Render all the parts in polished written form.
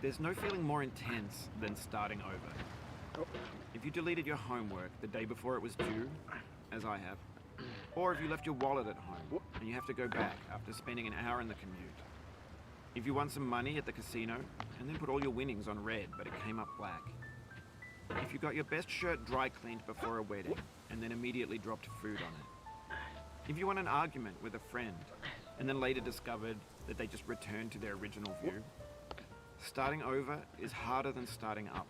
There's no feeling more intense than starting over. If you deleted your homework the day before it was due, as I have, or if you left your wallet at home and you have to go back after spending an hour in the commute. If you won some money at the casino and then put all your winnings on red but it came up black. If you got your best shirt dry cleaned before a wedding and then immediately dropped food on it. If you won an argument with a friend and then later discovered that they just returned to their original view. Starting over is harder than starting up.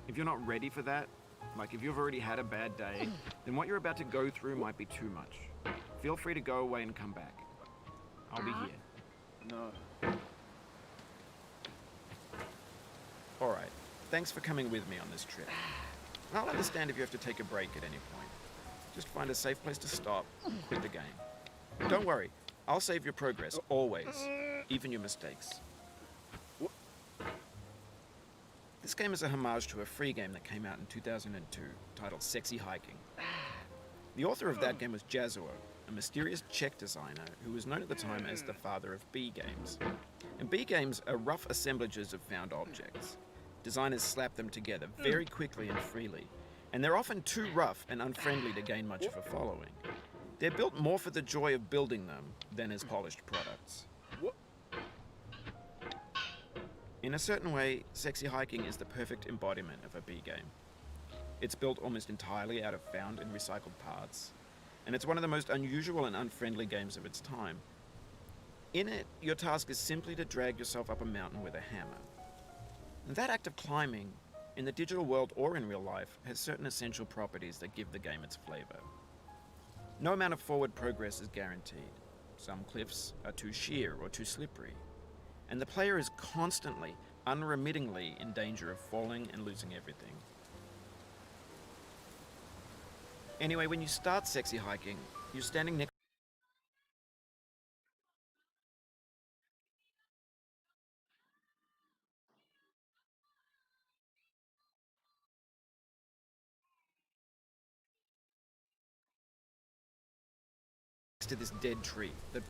If you're not ready for that, like if you've already had a bad day, then what you're about to go through might be too much. Feel free to go away and come back. I'll be here. No. Alright, thanks for coming with me on this trip. I'll understand if you have to take a break at any point. Just find a safe place to stop and quit the game. Don't worry, I'll save your progress, always, even your mistakes. This game is a homage to a free game that came out in 2002, titled Sexy Hiking. The author of that game was Jazuo, a mysterious Czech designer who was known at the time as the father of B games. And B games are rough assemblages of found objects. Designers slap them together very quickly and freely, and they're often too rough and unfriendly to gain much of a following. They're built more for the joy of building them than as polished products. In a certain way, Sexy Hiking is the perfect embodiment of a B game. It's built almost entirely out of found and recycled parts, and it's one of the most unusual and unfriendly games of its time. In it, your task is simply to drag yourself up a mountain with a hammer. And that act of climbing, in the digital world or in real life, has certain essential properties that give the game its flavor. No amount of forward progress is guaranteed. Some cliffs are too sheer or too slippery, and the player is constantly, unremittingly in danger of falling and losing everything. Anyway, when you start Sexy Hiking, you're standing next to this dead tree that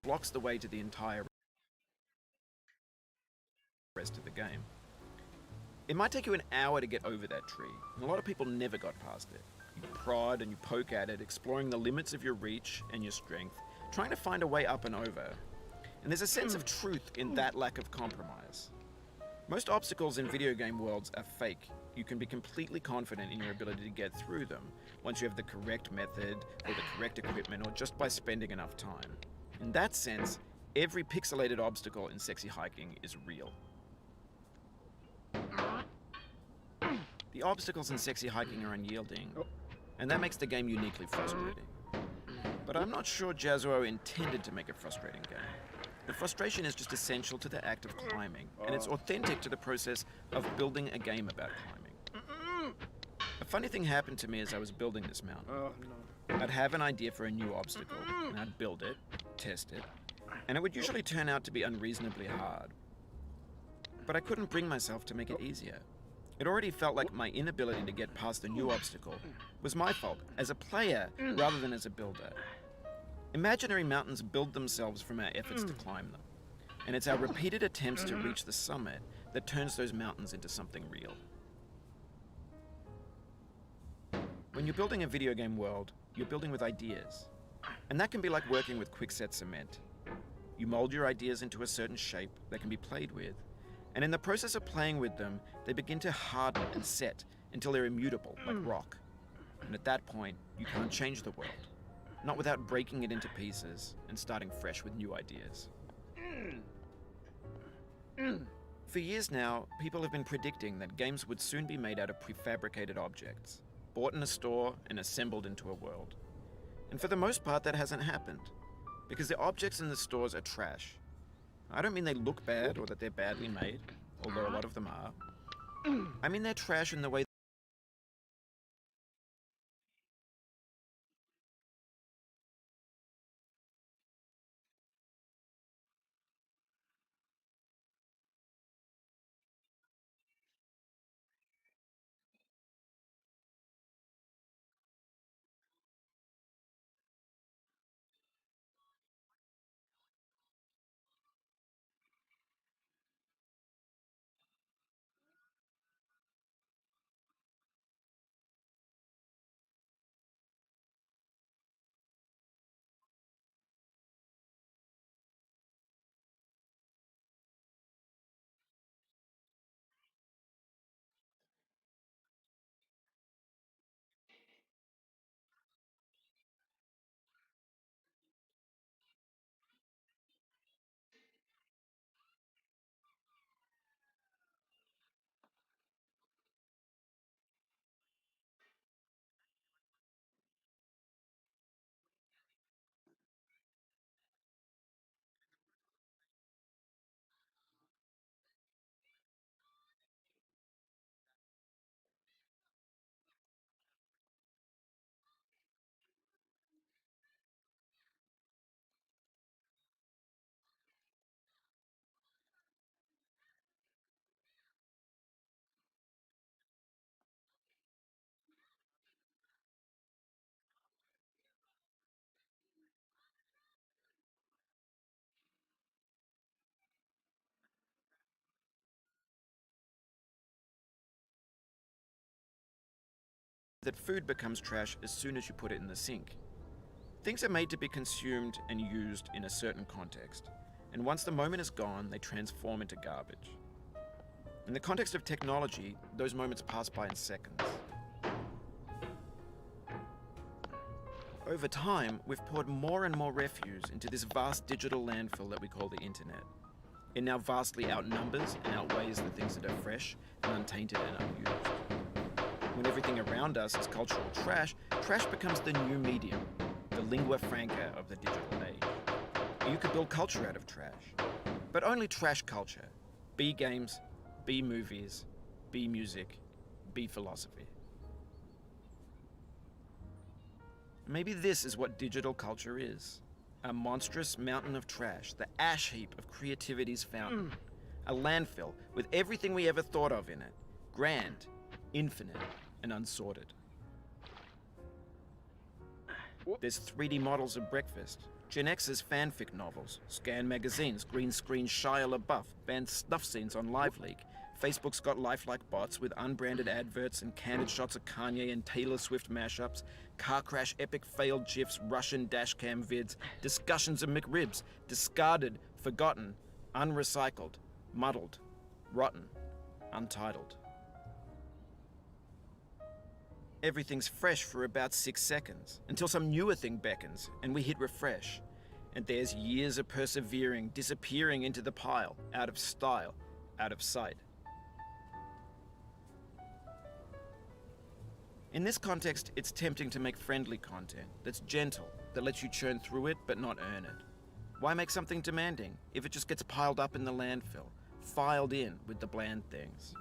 blocks the way to the entire rest of the game. It might take you an hour to get over that tree, and a lot of people never got past it. You prod and you poke at it, exploring the limits of your reach and your strength, trying to find a way up and over. And there's a sense of truth in that lack of compromise. Most obstacles in video game worlds are fake. You can be completely confident in your ability to get through them once you have the correct method or the correct equipment or just by spending enough time. In that sense, every pixelated obstacle in Sexy Hiking is real. The obstacles in Sexy Hiking are unyielding, and that makes the game uniquely frustrating. But I'm not sure Jazzuo intended to make a frustrating game. The frustration is just essential to the act of climbing, and it's authentic to the process of building a game about climbing. A funny thing happened to me as I was building this mountain. I'd have an idea for a new obstacle, and I'd build it, test it, and it would usually turn out to be unreasonably hard. But I couldn't bring myself to make it easier. It already felt like my inability to get past a new obstacle was my fault as a player rather than as a builder. Imaginary mountains build themselves from our efforts to climb them, and it's our repeated attempts to reach the summit that turns those mountains into something real. When you're building a video game world, you're building with ideas, and that can be like working with quickset cement. You mold your ideas into a certain shape that can be played with, and in the process of playing with them, they begin to harden and set until they're immutable, like rock. And at that point, you can't change the world. Not without breaking it into pieces and starting fresh with new ideas. For years now, people have been predicting that games would soon be made out of prefabricated objects, bought in a store and assembled into a world. And for the most part, that hasn't happened, because the objects in the stores are trash. I don't mean they look bad or that they're badly made, although a lot of them are. I mean they're trash in the way that food becomes trash as soon as you put it in the sink. Things are made to be consumed and used in a certain context, and once the moment is gone, they transform into garbage. In the context of technology, those moments pass by in seconds. Over time, we've poured more and more refuse into this vast digital landfill that we call the internet. It now vastly outnumbers and outweighs the things that are fresh and untainted and unused. When everything around us is cultural trash, trash becomes the new medium, the lingua franca of the digital age. You could build culture out of trash, but only trash culture. B games, B movies, B music, B philosophy. Maybe this is what digital culture is. A monstrous mountain of trash, the ash heap of creativity's fountain. A landfill with everything we ever thought of in it. Grand, infinite, and unsorted. There's 3D models of breakfast. Gen X's fanfic novels, scan magazines, green screen Shia LaBeouf, banned snuff scenes on LiveLeak. Facebook's got lifelike bots with unbranded adverts and candid shots of Kanye and Taylor Swift mashups, car crash epic failed GIFs, Russian dashcam vids, discussions of McRibs, discarded, forgotten, unrecycled, muddled, rotten, untitled. Everything's fresh for about 6 seconds, until some newer thing beckons, and we hit refresh. And there's years of persevering, disappearing into the pile, out of style, out of sight. In this context, it's tempting to make friendly content that's gentle, that lets you churn through it but not earn it. Why make something demanding if it just gets piled up in the landfill, filed in with the bland things?